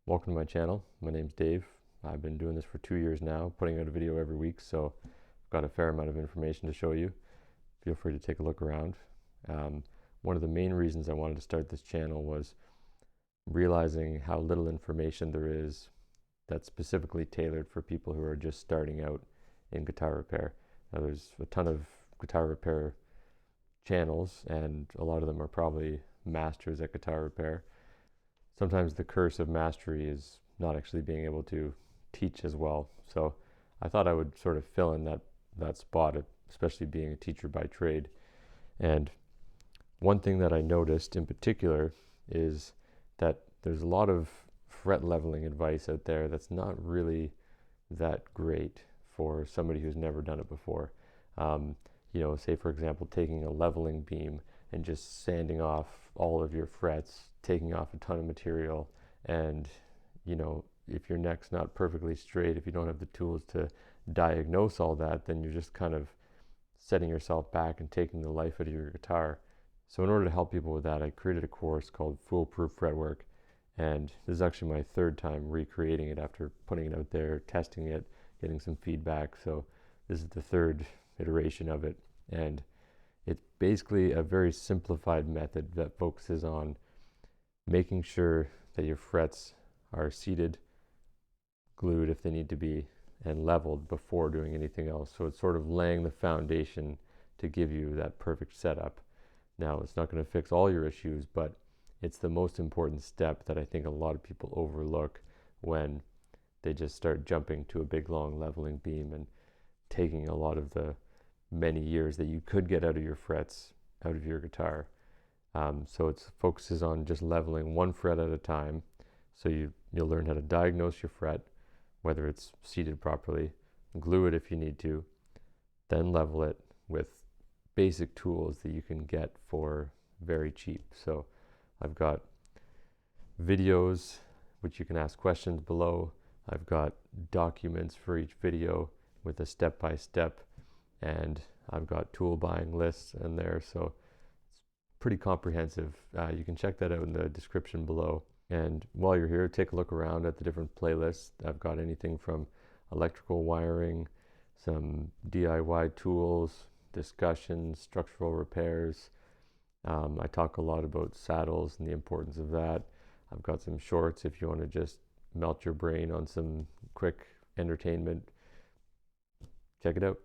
Welcome to my channel. My name's Dave. I've been doing this for 2 years now, putting out a video every week, so I've got a fair amount of information to show you. Feel free to take a look around. One of the main reasons I wanted to start this channel was realizing how little information there is that's specifically tailored for people who are just starting out in guitar repair. Now, there's a ton of guitar repair channels, and a lot of them are probably masters at guitar repair. Sometimes the curse of mastery is not actually being able to teach as well. So I thought I would sort of fill in that spot, especially being a teacher by trade. And one thing that I noticed in particular is that there's a lot of fret leveling advice out there that's not really that great for somebody who's never done it before. Say for example, taking a leveling beam and just sanding off all of your frets, taking off a ton of material, and if your neck's not perfectly straight, if you don't have the tools to diagnose all that, then you're just kind of setting yourself back and taking the life out of your guitar. So in order to help people with that, I created a course called Foolproof Fretwork, and this is actually my third time recreating it after putting it out there, testing it, getting some feedback. So this is the third iteration of it, and it's basically a very simplified method that focuses on making sure that your frets are seated, glued if they need to be, and leveled before doing anything else. So it's sort of laying the foundation to give you that perfect setup. Now, it's not going to fix all your issues, but it's the most important step that I think a lot of people overlook when they just start jumping to a big long leveling beam and taking a lot of the many years that you could get out of your frets out of your guitar. So it focuses on just leveling one fret at a time. So you'll learn how to diagnose your fret, whether it's seated properly, glue it if you need to, then level it with basic tools that you can get for very cheap. So I've got videos which you can ask questions below. I've got documents for each video with a step-by-step, and I've got tool buying lists in there, so it's pretty comprehensive. You can check that out in the description below. And while you're here, take a look around at the different playlists. I've got anything from electrical wiring, some DIY tools, discussions, structural repairs. I talk a lot about saddles and the importance of that. I've got some shorts if you want to just melt your brain on some quick entertainment. Check it out.